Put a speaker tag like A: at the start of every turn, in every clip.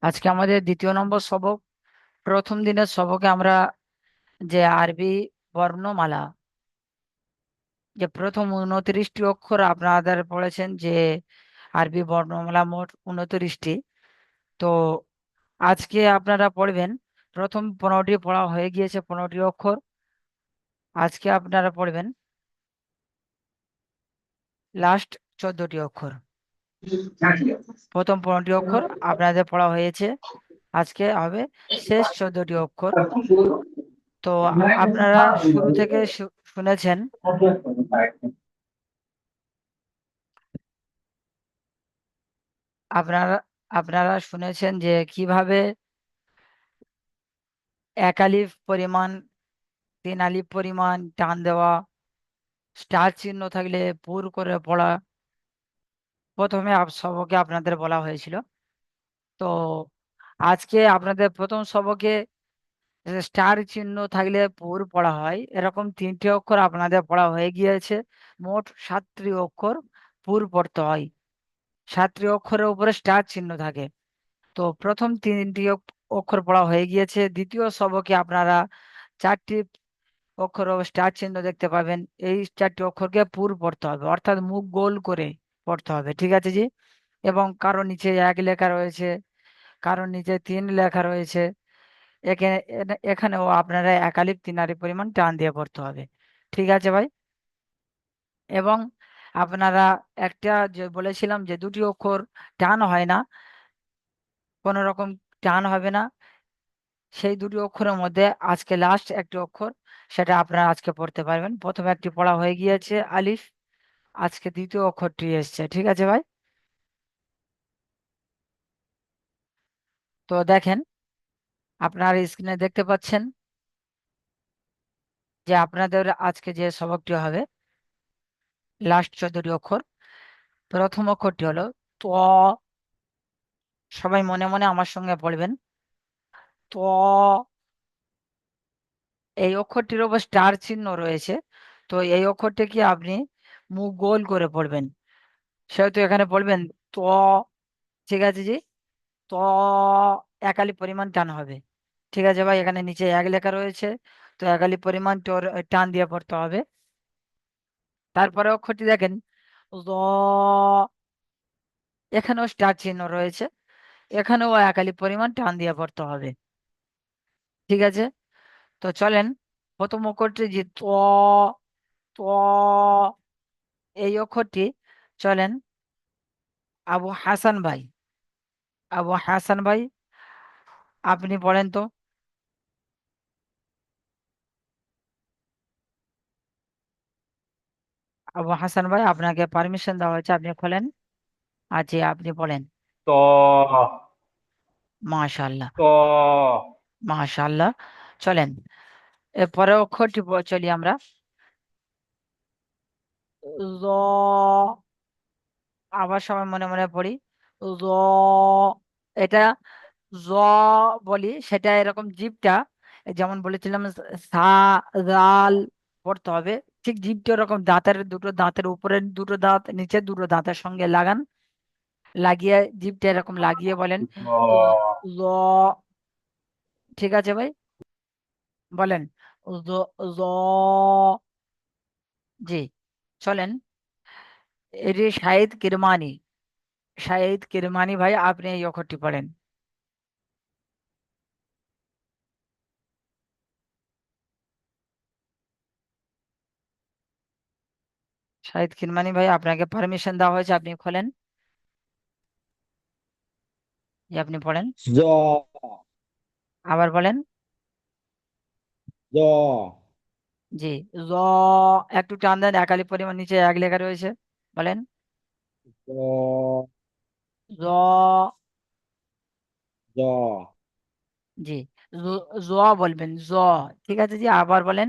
A: আজকে আমাদের দ্বিতীয় নম্বর সবক। প্রথম দিনের সবকে আমরা যে আরবি বর্ণমালা, যে প্রথম 29টি অক্ষর আপনাদের পড়েছেন, যে আরবি বর্ণমালা মোট 29টি। তো আজকে আপনারা পড়বেন, প্রথম 15টি পড়া হয়ে গিয়েছে, 15টি অক্ষর। আজকে আপনারা পড়বেন লাস্ট 14টি অক্ষর। প্রথম 15টি অক্ষর আপনাদের পড়া হয়েছে, আজকে হবে শেষ 14টি অক্ষর। তো আপনারা শুরু থেকে শুনেছেন, আপনারা আপনারা শুনেছেন যে কিভাবে এক আলিফ পরিমাণ 3 আলিফ পরিমাণ টান দেওয়া, স্টার চিহ্ন থাকলে পুর করে পড়া প্রথমে সবকে আপনাদের বলা হয়েছিল। তো আজকে আপনাদের প্রথম সবকে স্টার চিহ্ন থাকলে পুর পড়া হয়, এরকম 3টি অক্ষর আপনাদের পড়া হয়ে গিয়েছে। মোট 7টি অক্ষর পুর পড়তে হয়। 7টি অক্ষরের উপরে স্টার চিহ্ন থাকে। তো প্রথম 3টি অক্ষর পড়া হয়ে গিয়েছে। দ্বিতীয় সবকে আপনারা 4টি অক্ষর ও স্টার চিহ্ন দেখতে পাবেন। এই 4টি অক্ষরকে পুর পড়তে হবে, অর্থাৎ মুখ গোল করে পড়তে হবে। ঠিক আছে জি? এবং কারো নিচে 1 লেখা রয়েছে, কারো নিচে 3 লেখা রয়েছে। এখানেও আপনারা 1 আলিফ 3 আলিফ পরিমাণ টান দিয়ে পড়তে হবে। ঠিক আছে ভাই? এবং আপনারা একটা যে বলেছিলাম যে 2টি অক্ষর টান হয় না, কোনো রকম টান হবে না, সেই 2টি অক্ষরের মধ্যে আজকে লাস্ট একটি অক্ষর, সেটা আপনারা আজকে পড়তে পারবেন। প্রথমে একটি পড়া হয়ে গিয়েছে আলিফ, আজকে দ্বিতীয় অক্ষরটি এসছে। ঠিক আছে ভাই? তো দেখেন, আপনার স্ক্রিনে দেখতে পাচ্ছেন যে আপনাদের আজকে যে সবকটি হবে লাস্ট 14টি অক্ষর। প্রথম অক্ষরটি হলো ত। সবাই মনে মনে আমার সঙ্গে পড়বেন ত। এই অক্ষরটির উপর স্টার চিহ্ন রয়েছে। তো এই অক্ষরটিকে আপনি মুখ গোল করে পড়বেন, সেহেতু এখানে পড়বেন ত। ঠিক আছে জি? ত 1 আলিফ পরিমাণ টান হবে। ঠিক আছে ভাই? এখানে নিচে 1 লেখা রয়েছে, তো 1 আলিফ পরিমাণ টান দিয়ে পড়তে হবে। তারপরে অক্ষরটি দেখেন জ, এখানেও স্টার চিহ্ন রয়েছে, এখানেও 1 আলিফ পরিমাণ টান দিয়ে পড়তে হবে। ঠিক আছে? তো চলেন, প্রথম অক্ষরটি যে ত, ত এই অক্ষরটি, চলেন আবু হাসান ভাই, আবু হাসান ভাই আপনি পড়েন তো। আবু হাসান ভাই, আপনাকে পারমিশন দেওয়া হয়েছে, আপনি খোলেন। আচ্ছা, আপনি পড়েন।
B: ত
A: মাশাআল্লাহ,
B: ত
A: মাশাআল্লাহ। চলেন, এরপরে অক্ষরটি চলি আমরা। জ, আবার সবাই মনে মনে পড়ি। জ, এটা জ বলি, সেটা এরকম জিভটা, যেমন বলেছিলাম সা, জাল পড়তে হবে, ঠিক জিভটা ওরকম দাঁতের দুটো দাঁতের উপরের দুটো দাঁত নিচের দুটো দাঁতের সঙ্গে লাগান, লাগিয়ে জিভটা এরকম লাগিয়ে বলেন জ। ঠিক আছে ভাই? বলেন জ, জ। জি, চলেন। এটি শাহিদ কিরমানি, শাহিদ কিরমানি ভাই, আপনি এই অক্ষরটি পড়েন। শাহিদ কিরমানি ভাই, আপনাকে পারমিশন দেওয়া হয়েছে, আপনি খোলেন। যে আপনি পড়েন,
B: জ
A: আবার বলেন।
B: জ
A: জি, জ, একটু টান দেন, 1 আলিফ পরিমাণ নিচে 1 লেখা রয়েছে, বলেন
B: জ
A: জ।
B: জ
A: জি, জ বলবেন, জ। ঠিক আছে জি, আবার বলেন।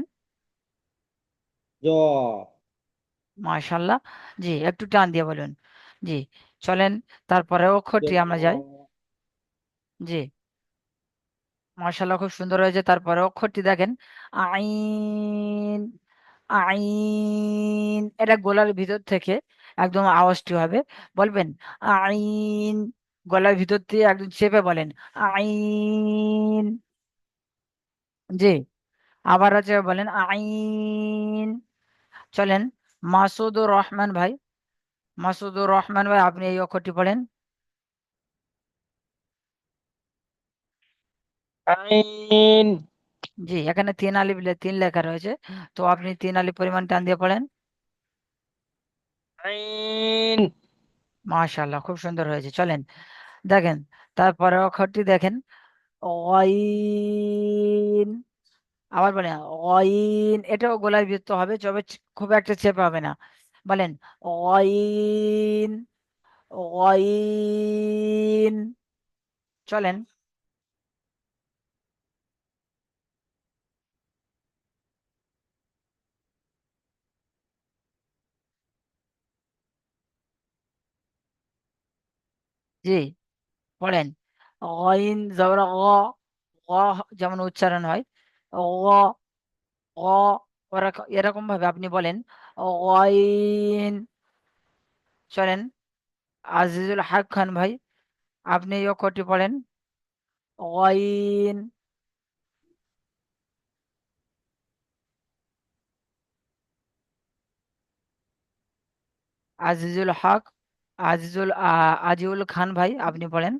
B: জ
A: মাশাআল্লাহ। জি, একটু টান দিয়ে বলুন। জি, চলেন, তারপরে অক্ষরটি আমরা যাই। জি, মাশাআল্লাহ, খুব সুন্দর হয়েছে। তারপরে অক্ষরটি দেখেন আইন, আইন, এটা গলার ভিতর থেকে একদম আওয়াজটি হবে, বলবেন আইন। গলার ভিতর দিয়ে একদম চেপে বলেন আইন। জি, আবার হচ্ছে বলেন আইন। চলেন, মাসুদুর রহমান ভাই, মাসুদুর রহমান ভাই আপনি এই অক্ষরটি পড়েন।
B: আইন।
A: জি, এখানে তিন আলিফ তিন লেখা রয়েছে, তো আপনি তিন আলিফ পরিমাণ টান দিয়ে পড়েন।
B: আইন।
A: মাশাআল্লাহ, খুব সুন্দর হয়েছে। চলেন দেখেন, তারপরে অক্ষরটি দেখেন অইন। আবার বলেন অইন, এটাও গলায় বৃত্ত হবে, তবে খুব একটা চেপে হবে না। বলেন অইন, অইন। চলেন। জি, পড়েন অইন জবর গ, গ যেমন উচ্চারণ হয় গ, গ, এরকম ভাবে আপনি বলেন অইন। চলেন, আজিজুল হক খান ভাই আপনি এই অক্ষরটি পড়েন অইন। আজিজুল হক, আজিউল খান ভাই আপনি পড়েন।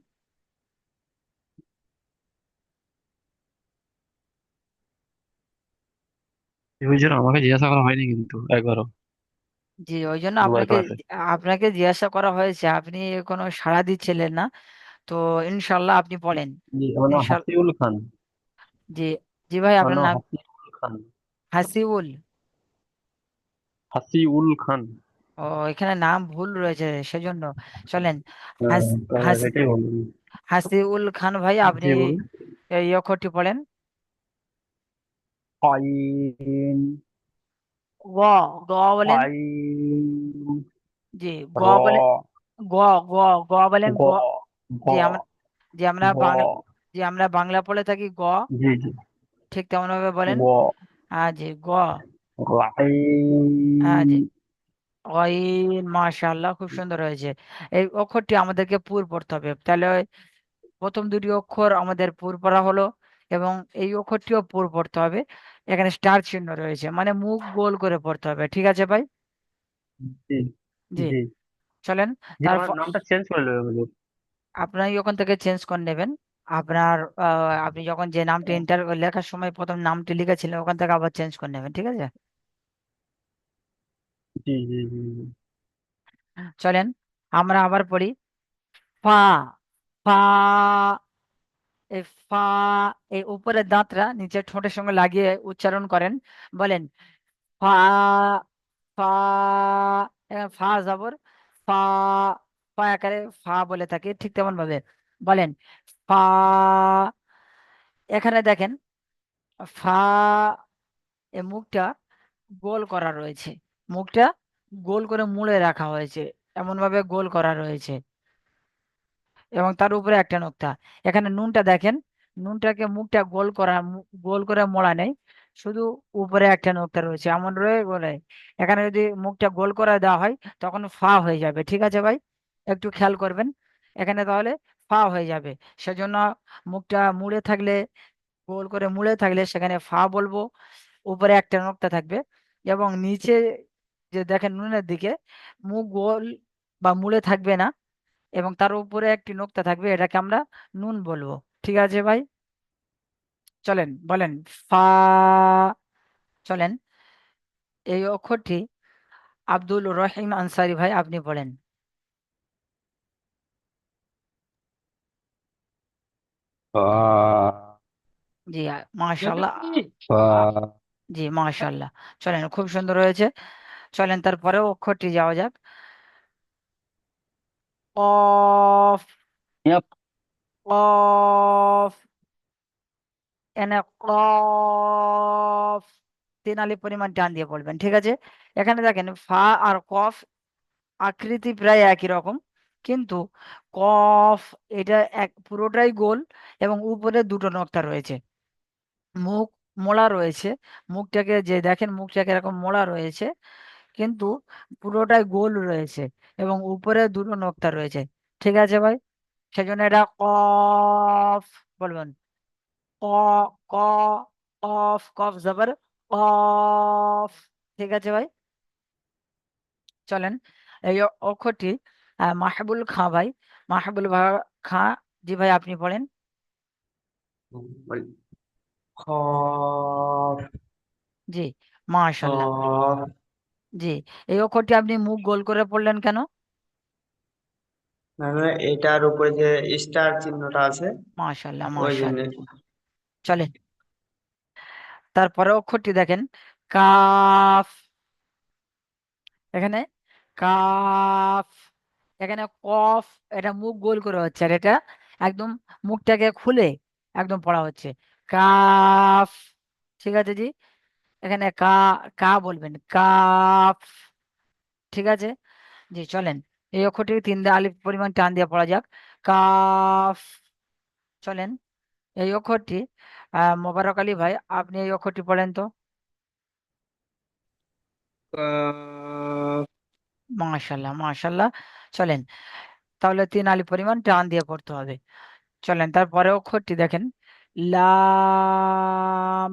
C: হুজুর, আমাকে জিজ্ঞাসা করা হয়নি কিন্তু একবারও।
A: জি, ওই জন্য
C: দুবার
A: আপনাকে,
C: করে আছে।
A: আপনাকে জিজ্ঞাসা করা হয়েছে, আপনি কোনো সাড়া দিচ্ছিলেন না। তো ইনশাল্লাহ আপনি পড়েন।
C: জি, আমার নাম
A: ইনশাল
C: হাসিউল খান।
A: জি, জি ভাই
C: আমার
A: আপনার
C: নাম
A: নাম
C: হাসিউল খান।
A: হাসিবুল।
C: হাসিউল খান।
A: ও, এখানে নাম ভুল রয়েছে সেজন্য। চলেন,
C: হ্যাঁ,
A: হাস
C: তাহলে
A: হাস
C: এটাই বলুন।
A: হাসিউল খান ভাই আপনি
C: জি বলুন।
A: এই অক্ষরটি পড়েন
C: আইন।
A: গ, গ বলেন।
C: আইন।
A: জি, গ
C: র।
A: বলে, গ, গ, গ বলেন
C: গ।
A: গ।
C: গ।
A: জি আমরা, জি আমরা
C: গ।
A: বাংলা, জি আমরা বাংলা পড়ে থাকি গ,
C: জি জি।
A: ঠিক তেমন ভাবে বলেন।
C: গ।
A: হ্যাঁ জি, গ। হ্যাঁ জি,
C: আইন।
A: গইন। মাশাআল্লাহ, খুব সুন্দর হয়েছে। এই অক্ষরটি আমাদেরকে পুর পড়তে হবে, তাহলে প্রথম দুটি অক্ষর আমাদের পুর পড়া হলো, এবং এই অক্ষরটিও পুর পড়তে হবে। এখানে স্টার চিহ্ন রয়েছে, মানে মুখ গোল করে পড়তে হবে, ঠিক আছে ভাই?
C: জি
A: জি,
C: জি
A: চলেন।
C: জি। আমার
A: তারপর
C: নামটা চেঞ্জ করে নেবে হুজুর।
A: আপনি ওখান থেকে চেঞ্জ করে নেবেন। আপনার আপনি যখন যে নামটি এন্টার লেখার সময় প্রথম নামটি লিখেছিলেন ওখান থেকে আবার চেঞ্জ করে নেবেন, ঠিক আছে?
C: জি জি জি জি।
A: চলেন, আমরা আবার পড়ি ফা, ফা। এই ফা, এই উপরের দাঁতটা নিচের ঠোঁটের সঙ্গে লাগিয়ে উচ্চারণ করেন। বলেন ফা, ফা। ফা জবর ফা, ফা আকারে ফা বলে থাকে, ঠিক তেমন ভাবে বলেন ফা। এখানে দেখেন ফা, এ মুখটা গোল করা রয়েছে, মুখটা গোল করে মুড়ে রাখা হয়েছে, এমন ভাবে গোল করা রয়েছে, এবং তার উপরে একটা নোক্তা। এখানে নুনটা দেখেন, নুনটাকে মুখটা গোল করা, গোল করে মোড়া নেই, শুধু উপরে একটা নোক্তা রয়েছে এমন রয়ে বলে। এখানে যদি মুখটা গোল করে দেওয়া হয় তখন ফা হয়ে যাবে, ঠিক আছে ভাই? একটু খেয়াল করবেন, এখানে তাহলে ফা হয়ে যাবে। সেজন্য মুখটা মুড়ে থাকলে, গোল করে মুড়ে থাকলে সেখানে ফা বলবো, উপরে একটা নোক্তা থাকবে, এবং নিচে যে দেখেন নুনের দিকে মুখ গোল বা মুড়ে থাকবে না, এবং তার উপরে একটি নোক্তা থাকবে, এটাকে আমরা নুন বলবো, ঠিক আছে ভাই? চলেন বলেন ফা। চলেন, এই অক্ষরটি আব্দুল রহিম আনসারি ভাই আপনি বলেন।
C: আ-
A: জি, মাশাল্লাহ। আ-
C: আ-
A: জি মাশাল্লাহ। চলেন, খুব সুন্দর হয়েছে। চলেন তারপরেও অক্ষরটি যাওয়া যাক। কফ,
C: ইয়াপ।
A: কফ, এনে কফ, তিন আলিফ পরিমাণ টান দিয়ে বলবেন, ঠিক আছে? এখানে দেখেন ফা আর কফ আকৃতি প্রায় একই রকম, কিন্তু কফ এটা এক পুরোটাই গোল, এবং উপরে দুটো নক্তা রয়েছে, মুখ মোড়া রয়েছে, মুখটাকে যে দেখেন মুখটাকে এরকম মোড়া রয়েছে, কিন্তু পুরোটাই গোল রয়েছে, এবং উপরে দুটো নক্তা রয়েছে, ঠিক আছে ভাই? সেজন্য এটা কফ বলবেন। ক ক কফ কফ জবর কফ। ঠিক আছে ভাই, চলেন এই অক্ষরটি মাহবুল খাঁ ভাই, মাহবুল খাঁ, জি ভাই আপনি পড়েন।
C: বল।
B: খফ
A: জি, মাশাল্লাহ।
B: খফ
A: জি, এই অক্ষরটি আপনি মুখ গোল করে পড়লেন কেন?
B: মানে এটার উপরে যে স্টার চিহ্নটা আছে
A: মাশাল্লাহ
B: ওই জন্য।
A: মাশাল্লাহ। চলেন তারপরে অক্ষরটি দেখেন, কাফ। এখানে কাফ, এখানে কফ। এটা মুখ গোল করে হচ্ছে, আর এটা একদম মুখটাকে খুলে একদম পড়া হচ্ছে, কাফ। ঠিক আছে জি, এখানে কা, কা বলবেন, কাফ। ঠিক আছে জি, চলেন এই অক্ষরটি 3 আলিফ পরিমাণ টান দিয়ে পড়া যাক, কাফ। চলেন এই অক্ষরটি মোবারক আলী ভাই, আপনি এই অক্ষরটি পড়েন তো।
B: কফ
A: মাশাল্লাহ মাশাল্লাহ। চলেন তাহলে 3 আলিফ পরিমাণ টান দিয়ে পড়তে হবে। চলেন তারপরে অক্ষরটি দেখেন, লাম।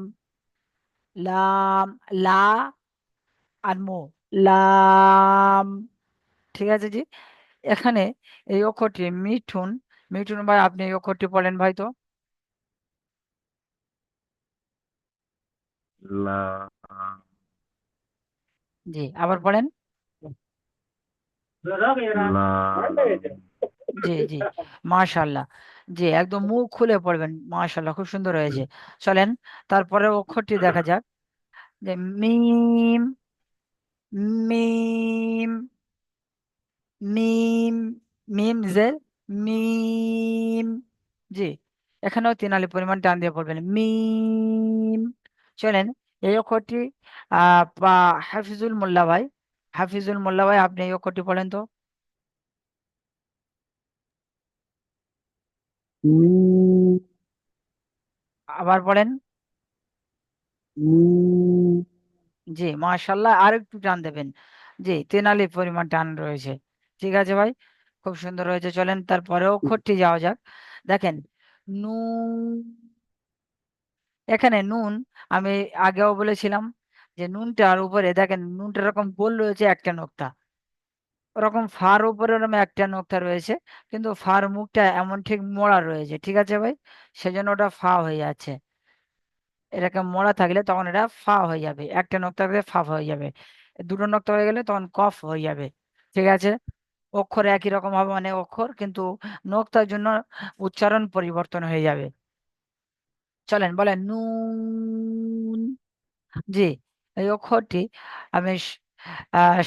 A: লাম, লা আর মো, লাম। ঠিক আছে জি, এখানে এই অক্ষরটি মিঠুন, মিঠুন ভাই আপনি এই অক্ষরটি পড়েন ভাই তো।
C: লা
A: জি, আবার পড়েন।
C: লা
A: জি জি, মাশাল্লাহ। জি, একদম মুখ খুলে পড়বেন, মাশাল্লাহ খুব সুন্দর হয়েছে। চলেন তারপরে অক্ষরটি দেখা যাক, যে মিম। মিম, মিম, মিম জের, মিম। জি, এখানেও 3 আলিফ পরিমাণ টান দিয়ে পড়বেন, মিম। চলেন এই অক্ষরটি হাফিজুল মোল্লা ভাই, হাফিজুল মোল্লা ভাই আপনি এই অক্ষরটি পড়েন তো।
C: মি
A: আবার পড়েন।
C: মি
A: জি, মাশাল্লাহ, আর একটু টান দেবেন। জি, 3 আলিফ পরিমাণ টান রয়েছে। ঠিক আছে ভাই, খুব সুন্দর হয়েছে। চলেন তারপরে অক্ষরটি যাওয়া যাক, দেখেন নুন। এখানে নুন, আমি আগেও বলেছিলাম যে নুনটার উপরে দেখেন, নুনটা এরকম গোল রয়েছে একটা নোক্তা, ওরকম ফার উপরে ওরকম একটা নোক্তা রয়েছে, কিন্তু ফার মুখটা এমন ঠিক মোড়া রয়েছে। ঠিক আছে ভাই, সেজন্য ওটা ফা হয়ে যাচ্ছে। এরকম মোড়া থাকলে তখন এটা ফা হয়ে যাবে, একটা নোক্তা থাকলে ফা হয়ে যাবে, দুটো নোক্তা হয়ে গেলে তখন কফ হয়ে যাবে। ঠিক আছে, অক্ষর একই রকম হবে, মানে অক্ষর কিন্তু নোক্তার জন্য উচ্চারণ পরিবর্তন হয়ে যাবে। চলেন বলেন নুন। জি, এই অক্ষরটি আমি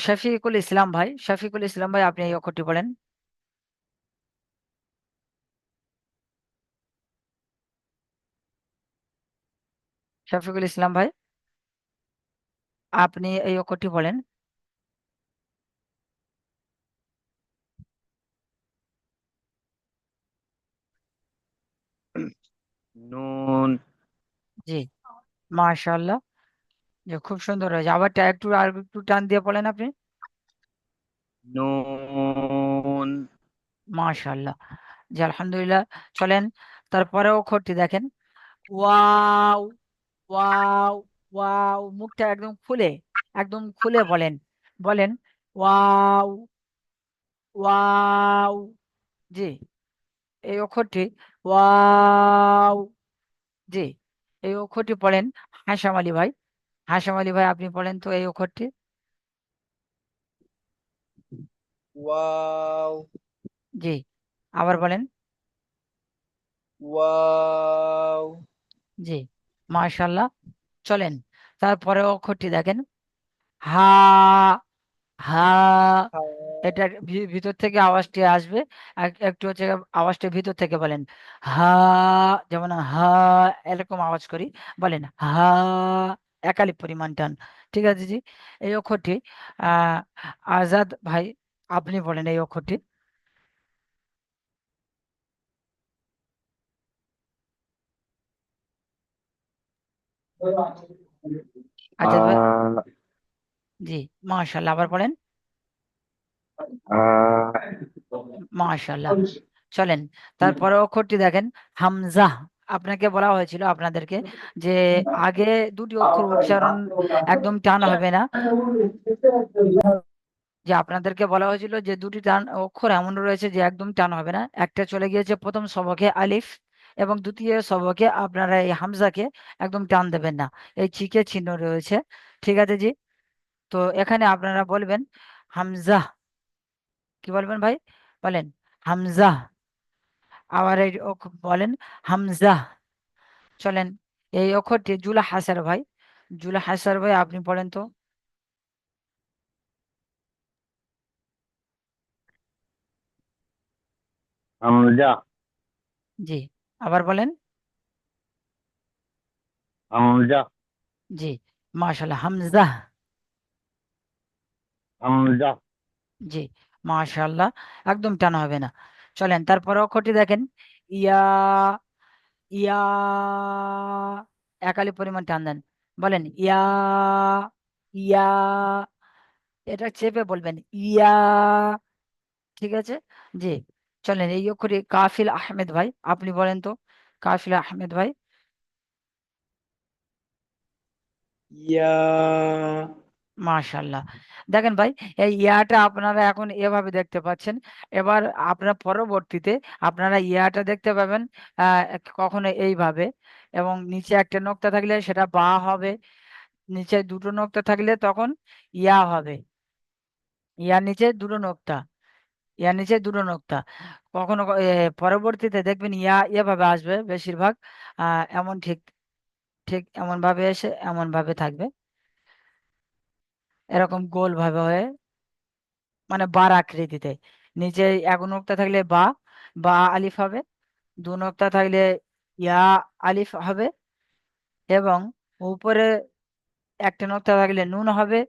A: শফিকুল ইসলাম ভাই, শফিকুল ইসলাম ভাই আপনি এই অক্ষরটি বলেন। শফিকুল ইসলাম ভাই আপনি এই অক্ষরটি বলেন।
C: নুন
A: জি, মাশাআল্লাহ। যে খুব সুন্দর হয়েছে, আবার একটু আর একটু টান দিয়ে বলেন আপনি।
C: নুন
A: মাশাআল্লাহ, জি আলহামদুলিল্লাহ। চলেন তারপরে অক্ষরটি দেখেন, ওয়াও। ওয়াও, ওয়াও মুখটা একদম খুলে, একদম খুলে বলেন, বলেন ওয়াও। ওয়াও, জি, এই অক্ষরটি ওয়াও। জি, এই অক্ষরটি পড়েন হাসাম আলী ভাই, হাসাম আলী ভাই আপনি পড়েন তো এই অক্ষরটি।
B: ওয়াও
A: জি, আবার বলেন।
B: ওয়াও
A: জি, মাশাল্লাহ। চলেন তারপরে অক্ষরটি দেখেন, হা। হা, এটা ভিতর থেকে আওয়াজটি আসবে, একটু হচ্ছে আওয়াজটা ভিতর থেকে বলেন, হা। যেমন হা, এরকম আওয়াজ করি, বলেন হা, 1 আলিফ পরিমাণ টান। ঠিক আছে জি, এই অক্ষরটি আহ আজাদ ভাই আপনি বলেন এই অক্ষরটি। আজাদ ভাই,
C: আ
A: জি, মাশাল্লাহ, আবার পড়েন।
C: আ
A: মাশাল্লাহ। চলেন তারপরে অক্ষরটি দেখেন হামজা। আপনাকে বলা হয়েছিল আপনাদেরকে যে আগে দুটি অক্ষর উচ্চারণ একদম টান হবে না। যে আপনাদেরকে বলা হয়েছিল যে দুটি টান অক্ষর এমন রয়েছে যে একদম টান হবে না। একটা চলে গিয়েছে প্রথম সবকে আলিফ, এবং দ্বিতীয় সবকে আপনারা এই হামজাকে একদম টান দেবেন না। এই চিকে চিহ্ন রয়েছে। ঠিক আছে জি। তো এখানে আপনারা বলবেন হামজা। কি বলবেন ভাই? বলেন হামজা। আবার এই বলেন হামজা। চলেন এই অক্ষরটি জুলা হাসার ভাই, জুলা হাসার ভাই আপনি পড়েন তো।
C: হামজা।
A: জি, আবার বলেন।
C: হামজা।
A: জি, মাশাআল্লাহ হামজা।
C: হামজা।
A: জি, মাশাআল্লাহ, একদম টানা হবে না। চলেন তারপরে অক্ষরটি দেখেন ইয়া। ইয়া, একালি পরিমাণ টান দেন। বলেন ইয়া। ইয়া, এটা চেপে বলবেন ইয়া। ঠিক আছে জি। চলেন এই অক্ষরে কাফিল আহমেদ ভাই আপনি বলেন তো। কাফিল আহমেদ ভাই।
B: ইয়া,
A: মাশাল্লাহ। দেখেন ভাই এই ইয়াটা আপনারা এখন এভাবে দেখতে পাচ্ছেন। এবার আপনার পরবর্তীতে আপনারা ইয়াটা দেখতে পাবেন কখনো এইভাবে, এবং নিচে একটা নোক্তা থাকলে সেটা বা হবে, নিচে দুটো নোক্তা থাকলে তখন ইয়া হবে। ইয়ার নিচে দুটো নোক্তা, ইয়ার নিচে দুটো নোক্তা। কখনো পরবর্তীতে দেখবেন ইয়া এভাবে আসবে বেশিরভাগ। এমন ঠিক, ঠিক এমন ভাবে এসে এমন ভাবে থাকবে, এরকম গোল ভাবে হয়ে, মানে বার আকৃতিতে। নিচে এক নোক্তা থাকলে বা, বা আলিফ হবে। দু নোক্তা থাকলে ইয়া আলিফ হবে, এবং উপরে একটা নোক্তা থাকলে নুন হবে,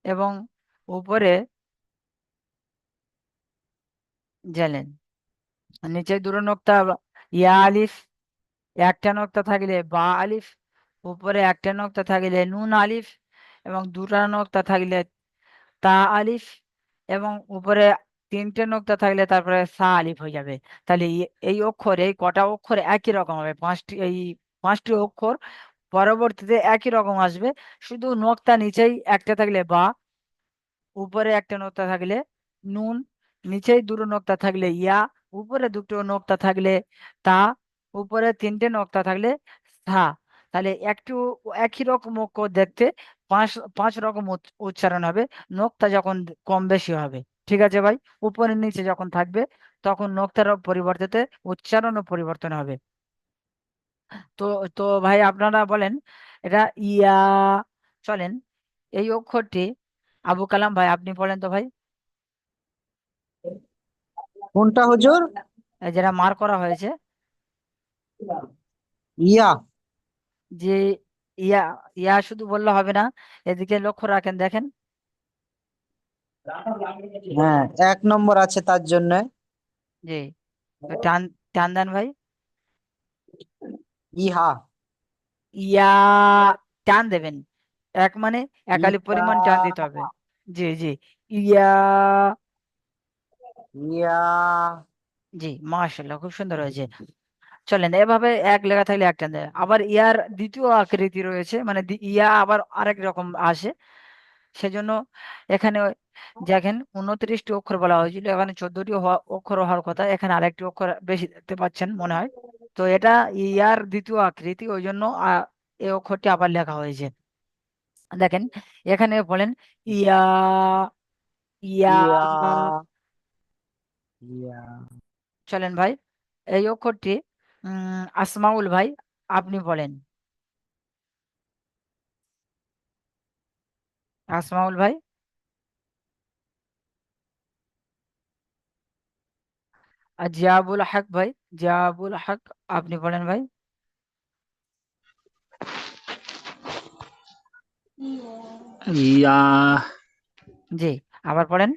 A: এবং উপরে জানেন নিচে দুটো নোক্তা ইয়া আলিফ, একটা নোক্তা থাকলে বা আলিফ, উপরে একটা নোক্তা থাকলে নুন আলিফ, এবং দুটা নোক্তা থাকলে তা আলিফ, এবং উপরে তিনটে নোক্তা থাকলে তারপরে সা আলিফ হয়ে যাবে। তাহলে এই অক্ষর, এই কটা অক্ষর একই রকম হবে। এই পাঁচটি অক্ষর পরবর্তীতে একই রকম আসবে। শুধু নোক্তা নিচেই একটা থাকলে বা, উপরে একটা নোক্তা থাকলে নুন, নিচেই দুটো নোক্তা থাকলে ইয়া, উপরে দুটো নোক্তা থাকলে তা, উপরে তিনটে নোক্তা থাকলে সা। তাহলে একটু একই রকম অক্ষর দেখতে পাঁচ পাঁচ রকম উচ্চারণ হবে নোক্তা যখন কম বেশি হবে। ঠিক আছে ভাই? উপরে নিচে যখন থাকবে তখন নোক্তার পরিবর্তে উচ্চারণও পরিবর্তন হবে। তো তো ভাই আপনারা বলেন এটা ইয়া। চলেন এই অক্ষরটি আবু কালাম ভাই আপনি বলেন তো ভাই।
B: কোনটা হুজুর?
A: এই যেটা মার করা হয়েছে
B: ইয়া।
A: যে ইয়া, ইয়া শুধু বললে হবে না, এদিকে লক্ষ্য রাখেন দেখেন।
B: হ্যাঁ, 1 নম্বর আছে তার জন্য।
A: জি, তো টান, টান দেন ভাই।
B: ইহা।
A: ইয়া, টান দেবেন। এক মানে একালি
B: ইয়া।
A: পরিমাণ টান দিতে হবে। জি জি, ইয়া।
B: ইয়া।
A: জি, মাশাআল্লাহ, খুব সুন্দর হয়েছে। চলেন এভাবে এক লেখা থাকলে এক টান দেয়। আবার ইয়ার দ্বিতীয় আকৃতি রয়েছে, মানে ইয়া আবার আরেক রকম আসে। সেজন্য এখানে দেখেন 29টি অক্ষর বলা হয়েছিল, এখানে 14টি অক্ষর হওয়ার কথা, এখানে আরেকটি অক্ষর বেশি দেখতে পাচ্ছেন মনে হয়। তো এটা ইয়ার দ্বিতীয় আকৃতি, ওই জন্য এই অক্ষরটি আবার লেখা হয়েছে। দেখেন এখানে বলেন ইয়া। ইয়া।
B: ইয়া। ইয়া।
A: চলেন ভাই এই অক্ষরটি আসমাউল ভাই আপনি বলেন। আসমাউল ভাই। আর জিয়াবুল হক ভাই, জিয়াবুল হক আপনি বলেন ভাই।
C: ইয়া।
A: জি, আবার পড়েন।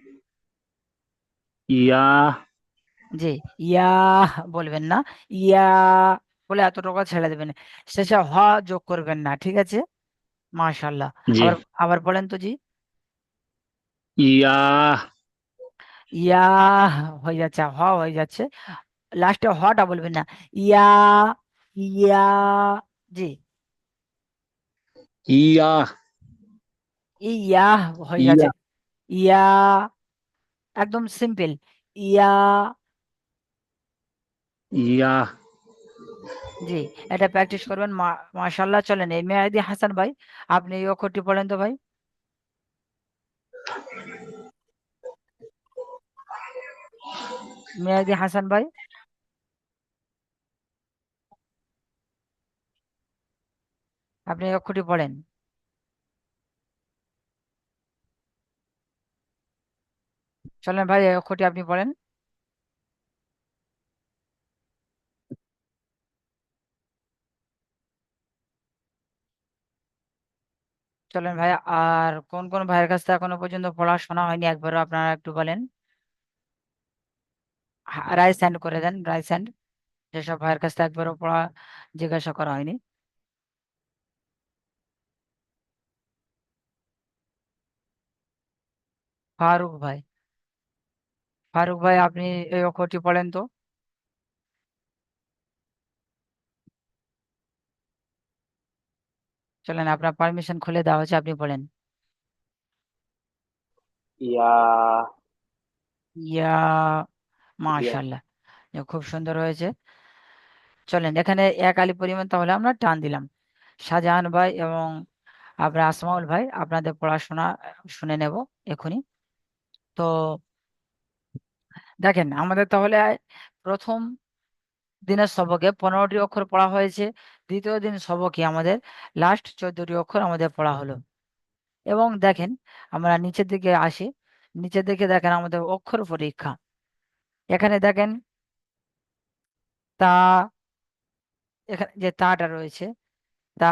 C: ইয়া।
A: জি, ইয়া বলবেন না, ইয়া বলে এতটুকু ছেড়ে দেবেন, শেষে হ যোগ করবেন না। ঠিক আছে, মাশাআল্লাহ।
C: জি।
A: আবার, আবার বলেন তো জি।
C: ইয়া।
A: ইয়া হয়ে যাচ্ছে, হয়ে যাচ্ছে, লাস্টে হটা বলবেন না। ইয়া, ইয়া, জি,
C: ইয়া,
A: ইয়া হয়ে যাচ্ছে।
C: ইয়া,
A: ইয়া, একদম সিম্পল। ইয়া,
C: ইয়া,
A: জি, এটা প্র্যাকটিস করবেন। মাশাল্লাহ। চলেন, এই মেহেদি হাসান ভাই, আপনি এই অক্ষরটি পড়েন তো ভাই। মেহেদি হাসান ভাই, আপনি এই অক্ষরটি পড়েন। চলেন ভাই, এই অক্ষরটি আপনি পড়েন। চলেন ভাই, আর কোন কোন ভাইয়ের কাছ থেকে এখনো পর্যন্ত পড়াশোনা হয়নি একবারও আপনারা একটু বলেন। রাইস হ্যান্ড করে দেন, রাইস হ্যান্ড, যেসব ভাইয়ের কাছ থেকে একবারও পড়া জিজ্ঞাসা করা হয়নি। ফারুক ভাই, ফারুক ভাই আপনি এই অক্ষরটি পড়েন তো। চলেন, আপনার পারমিশন খুলে দেওয়া হচ্ছে, আপনি পড়েন।
B: ইয়া,
A: ইয়া,
B: ইয়া।
A: মাশাল্লাহ, খুব সুন্দর হয়েছে। চলেন, এখানে এক আলি পরিমাণ তাহলে আমরা টান দিলাম। শাহজাহান ভাই এবং আপনার আসমাউল ভাই, আপনাদের পড়াশোনা শুনে নেব এখনই। তো দেখেন, আমাদের তাহলে প্রথম দিনের সবকে 15টি অক্ষর পড়া হয়েছে। দ্বিতীয় দিন সবকে আমাদের লাস্ট 14টি অক্ষর আমাদের পড়া হলো। এবং দেখেন, আমরা নিচের দিকে আসি। নিচের দিকে দেখেন আমাদের অক্ষর পরীক্ষা। এখানে দেখেন তা, এখানে যে তাটা রয়েছে, তা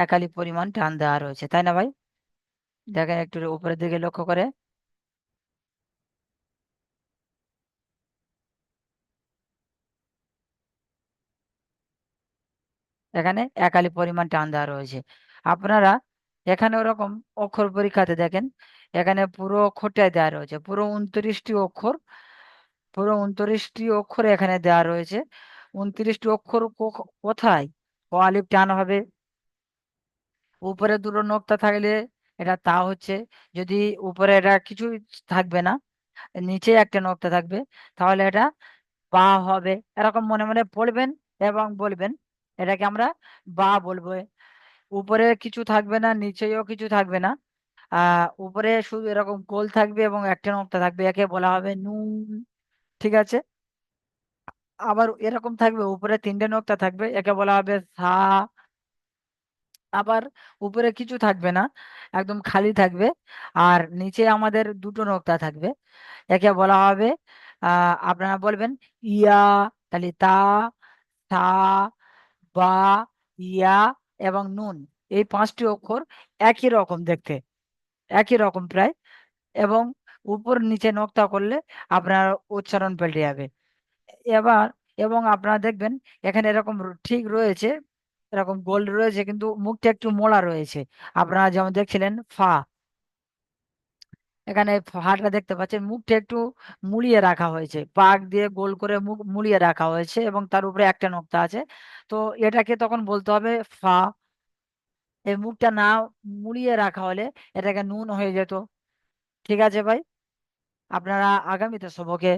A: একালি পরিমাণ টান দেওয়া রয়েছে, তাই না ভাই? দেখেন একটু উপরের দিকে লক্ষ্য করে। এখানে একালি পরিমাণ টান দেওয়া রয়েছে। আপনারা এখানে ওরকম অক্ষর পরীক্ষাতে দেখেন, এখানে পুরো অক্ষরটাই দেওয়া রয়েছে, পুরো 29টি অক্ষর, পুরো 29টি অক্ষর এখানে দেওয়া রয়েছে। 29টি অক্ষর কোথায় ক আলিফ টান হবে? উপরে দুটো নোক্তা থাকলে এটা তা হচ্ছে। যদি উপরে এটা কিছুই থাকবে না, নিচে একটা নোক্তা থাকবে, তাহলে এটা বা হবে। এরকম মনে মনে পড়বেন এবং বলবেন, এটাকে আমরা বা বলবো। উপরে কিছু থাকবে না, নিচেও কিছু থাকবে না, উপরে শুধু এরকম গোল থাকবে এবং একটা নোক্তা থাকবে, একে বলা হবে নুন। ঠিক আছে? আবার এরকম থাকবে, উপরে 3টে নোক্তা থাকবে, একে বলা হবে সা। আবার উপরে কিছু থাকবে না, একদম খালি থাকবে, আর নিচে আমাদের দুটো নোক্তা থাকবে, একে বলা হবে আপনারা বলবেন ইয়া। তাহলে তা, সা, বা, ইয়া এবং নুন, এই 5টি অক্ষর একই রকম দেখতে, একই রকম প্রায়। এবং উপর নিচে নোক্তা করলে আপনার উচ্চারণ পাল্টে যাবে। এবার এবং আপনারা দেখবেন এখানে এরকম ঠিক রয়েছে, এরকম গোল রয়েছে, কিন্তু মুখটা একটু মোড়া রয়েছে। আপনারা যেমন দেখছিলেন ফা, এখানে ফাটা দেখতে পাচ্ছেন, মুখটা একটু মুড়িয়ে রাখা হয়েছে, পাক দিয়ে গোল করে মুখ মুড়িয়ে রাখা হয়েছে এবং তার উপরে একটা নোক্তা আছে। তো এটাকে তখন বলতে হবে ফা। এই মুখটা না মুড়িয়ে রাখা হলে এটাকে নুন হয়ে যেত। ঠিক আছে ভাই? আপনারা আগামীতে সবকে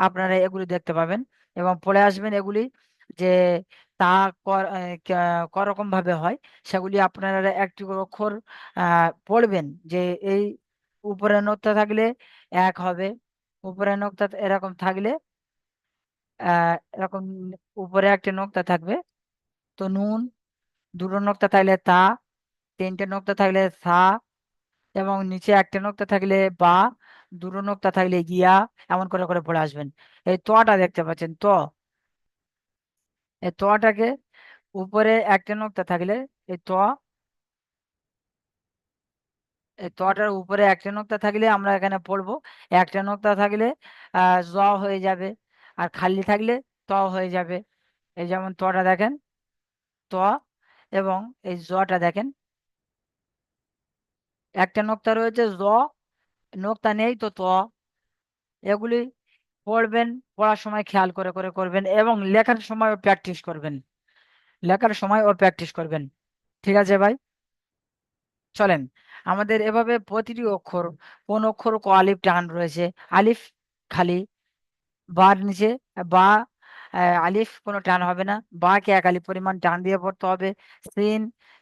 A: আপনারা এগুলি দেখতে পাবেন এবং পড়ে আসবেন এগুলি, যে তা করকম ভাবে হয়, সেগুলি আপনারা একটি করে অক্ষর পড়বেন, যে এই উপরে নোক্তা থাকলে এক হবে, উপরে নোক্তা এরকম থাকলে এরকম উপরে একটা নোক্তা থাকবে তো নুন, দুটো নোক্তা থাকলে তা, 3টে নোক্তা থাকলে সা, এবং নিচে একটা নোক্তা থাকলে বা, দুটো নোক্তা থাকলে গিয়া, এমন করে করে পড়ে আসবেন। এই তটা দেখতে পাচ্ছেন তো, এই তটাকে উপরে একটা নোক্তা থাকলে এই ত, এই তটার উপরে একটা নোক্তা থাকলে আমরা এখানে পড়বো, একটা নোক্তা থাকলে জ হয়ে যাবে, আর খালি থাকলে ত হয়ে যাবে। এই যেমন তটা দেখেন, ত, এবং এই জটা দেখেন, একটা নোক্তা রয়েছে জ, নোক্তা নেই তো ত। এগুলি পড়বেন, পড়ার সময় খেয়াল করে করে করবেন এবং লেখার সময়ও প্র্যাকটিস করবেন, লেখার সময় ও প্র্যাকটিস করবেন। ঠিক আছে ভাই? চলেন আমাদের এভাবে প্রতিটি অক্ষর, কোন অক্ষর ক আলিফ টান রয়েছে, আলিফ খালি, বার নিচে বা আলিফ কোনো টান হবে না, বা কে এক আলিফ পরিমাণ টান দিয়ে পড়তে হবে, সিন,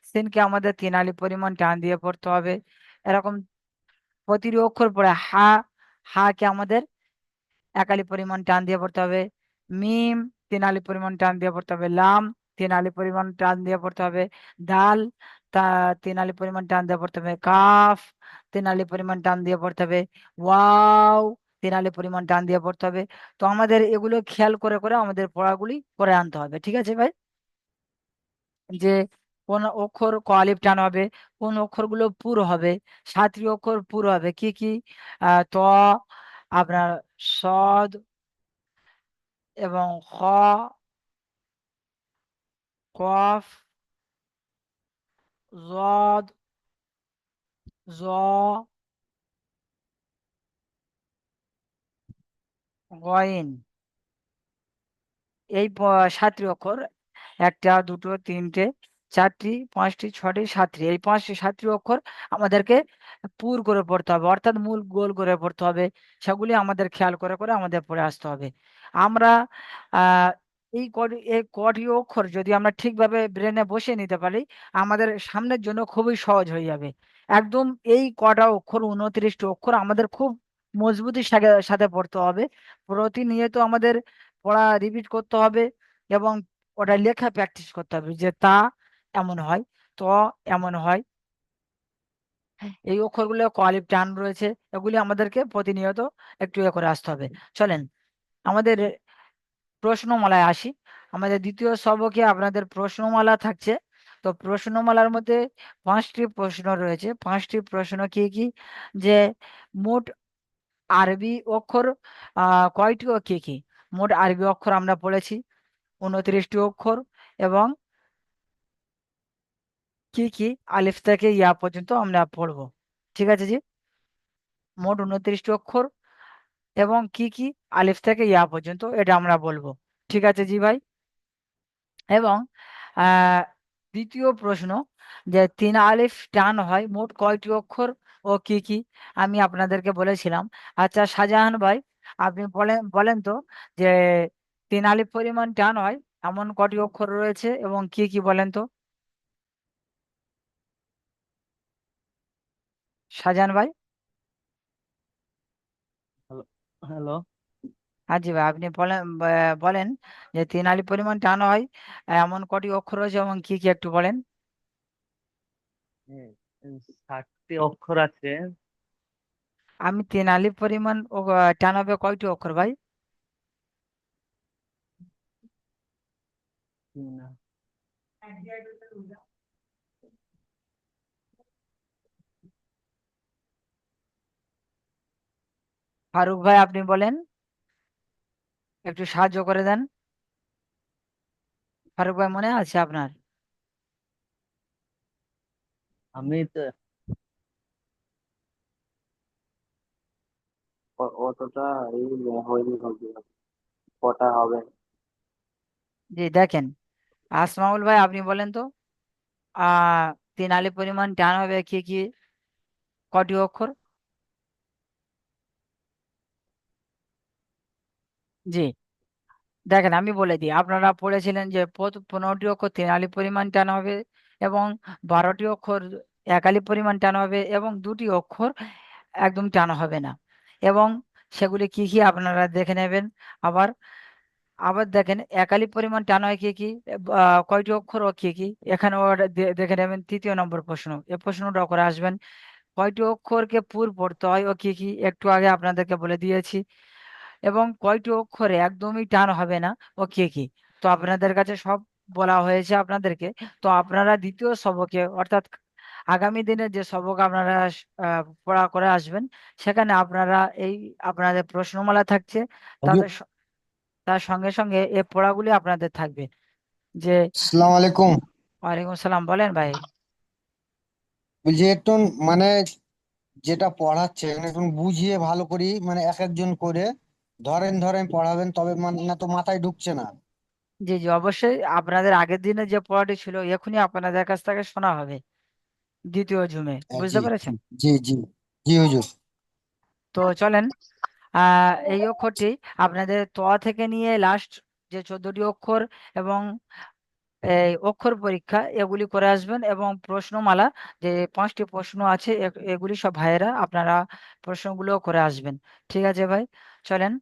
A: সিনকে আমাদের 3 আলিফ পরিমাণ টান দিয়ে পড়তে হবে। এরকম প্রতিটি অক্ষর পরে হা, হা কে আমাদের 1 আলিফ পরিমাণ টান দিয়ে পড়তে হবে, মিম 3 আলিফ পরিমাণ টান দিয়ে পড়তে হবে, লাম 3 আলিফ পরিমাণ টান দিয়ে পড়তে হবে, দাল তা 3 আলিফ পরিমাণ টান দিয়ে পড়তে হবে, কাফ 3 আলিফ পরিমাণ টান দিয়ে পড়তে হবে, ওয়াও 3 আলিফ পরিমাণ টান দিয়ে পড়তে হবে। তো আমাদের এগুলো খেয়াল করে করে আমাদের পড়াগুলি করে আনতে হবে। ঠিক আছে ভাই? যে কোন অক্ষর ক আলিফ টান হবে, কোন অক্ষরগুলো পুরো হবে, 7টি অক্ষর পুরো হবে কি কি? ত, আপনার সদ এবং খ, কফ, জদ, জ, গইন। এই 7টি অক্ষর, 1টা 2টো 3টে 4টি 5টি 6টি 7টি, এই 5টি 7টি অক্ষর আমাদেরকে পুর করে পড়তে হবে, অর্থাৎ মূল গোল করে পড়তে হবে। সেগুলি আমাদের খেয়াল করে করে আমাদের পড়ে আসতে হবে। আমরা আহ এই কটি অক্ষর যদি আমরা ঠিকভাবে ব্রেনে বসিয়ে নিতে পারি, আমাদের সামনের জন্য খুবই সহজ হয়ে যাবে। একদম এই কটা অক্ষর, 29টি অক্ষর আমাদের খুব মজবুতির সাথে সাথে পড়তে হবে। প্রতিনিয়ত আমাদের পড়া রিপিট করতে হবে এবং ওটা লেখা প্র্যাকটিস করতে হবে, যে তা এমন হয়, ত এমন হয়, এই অক্ষরগুলো ক আলিফ টান রয়েছে, এগুলি আমাদেরকে প্রতিনিয়ত একটু করে আসতে হবে। চলেন আমাদের প্রশ্নমালায় আসি। আমাদের দ্বিতীয় সবকে আপনাদের প্রশ্নমালা থাকছে। তো প্রশ্নমালার মধ্যে 5টি প্রশ্ন রয়েছে। 5টি প্রশ্ন কি কি? যে মোট আরবি অক্ষর কয়টি ও কি কি? মোট আরবি অক্ষর আমরা পড়েছি 29টি অক্ষর, এবং কি কি আলিফ থেকে ইয়া পর্যন্ত আমরা পড়বো। ঠিক আছে জি? মোট 29টি অক্ষর এবং কি কি আলিফ থেকে ইয়া পর্যন্ত এটা আমরা বলবো। ঠিক আছে জি ভাই? এবং আহ দ্বিতীয় প্রশ্ন, যে 3 আলিফ টান হয় মোট কয়টি অক্ষর ও কি কি? আমি আপনাদেরকে বলেছিলাম। আচ্ছা শাহজাহান ভাই, আপনি বলেন বলেন তো, যে 3 আলিফ পরিমাণ টান হয় এমন কটি অক্ষর রয়েছে এবং কি কি বলেন তো শাহজাহান ভাই?
B: হ্যালো হ্যালো
A: হ্যাঁ জি ভাই, আপনি বলেন, বলেন যে 3 আলিফ পরিমাণ টান হয় এমন কটি অক্ষর রয়েছে এবং কি কি একটু বলেন।
B: হ্যাঁ, 60টি অক্ষর আছে।
A: আমি 3 আলিফ পরিমাণ টান হবে কয়টি অক্ষর ভাই?
B: না,
A: ফারুক ভাই আপনি বলেন, একটু সাহায্য করে দেন। ফারুক ভাই মনে আছে আপনার?
B: আমি তো অতটা এই হয়নি বলতে পারি। কটা হবে?
A: জি দেখেন, আসমাউল ভাই আপনি বলেন তো, 3 আলিফ পরিমাণ টান হবে কি কি কটি অক্ষর? জি দেখেন, আমি বলে দিই, আপনারা পড়েছিলেন যে 15টি অক্ষর 3 আলিফ পরিমাণ টান হবে এবং 12টি অক্ষর 1 আলিফ পরিমাণ টান হবে এবং 2টি অক্ষর একদম টান হবে না। এবং সেগুলি কি কি আপনারা দেখে নেবেন। আবার আবার দেখেন 1 আলিফ পরিমাণ টান হয় কি কি, কয়টি অক্ষর ও কি কি, এখানেও ওটা দেখে নেবেন। 3য় নম্বর প্রশ্ন, এই প্রশ্নটা করে আসবেন, কয়টি অক্ষরকে পুর পড়তে হয় ও কি কি, একটু আগে আপনাদেরকে বলে দিয়েছি। এবং কয়টি অক্ষরে একদমই টান হবে না ও কি কি, তো আপনাদের কাছে সব বলা হয়েছে আপনাদেরকে। তো আপনারা দ্বিতীয় সবকে, অর্থাৎ আগামী দিনে যে সবক আপনারা পড়া করে আসবেন, সেখানে আপনারা এই আপনাদের প্রশ্নমালা থাকছে,
D: হুজুর,
A: তাদের তার সঙ্গে সঙ্গে এই পড়াগুলি আপনাদের থাকবে। যে
D: আসসালামু আলাইকুম।
A: ওয়ালাইকুম সালাম, বলেন ভাই।
D: বলছি একটু মানে যেটা পড়াচ্ছেন একটু বুঝিয়ে ভালো করে মানে এক একজন করে ধরেন ধরেন পড়াবেন, তবে মানে না তো মাথায় ঢুকছে না।
A: জি জি, অবশ্যই আপনাদের আগের দিনে যে পড়াটি ছিল এখনই আপনাদের কাছ থেকে শোনা হবে দ্বিতীয় ঝুমে, বুঝতে
D: জি
A: পেরেছেন?
D: জি জি জি হুজুর।
A: তো চলেন, এই অক্ষরটি আপনাদের ত থেকে নিয়ে লাস্ট যে 14টি অক্ষর এবং এই অক্ষর পরীক্ষা এগুলি করে আসবেন, এবং প্রশ্নমালা যে 5টি প্রশ্ন আছে এগুলি সব ভাইয়েরা আপনারা প্রশ্নগুলো করে আসবেন। ঠিক আছে ভাই, চলেন।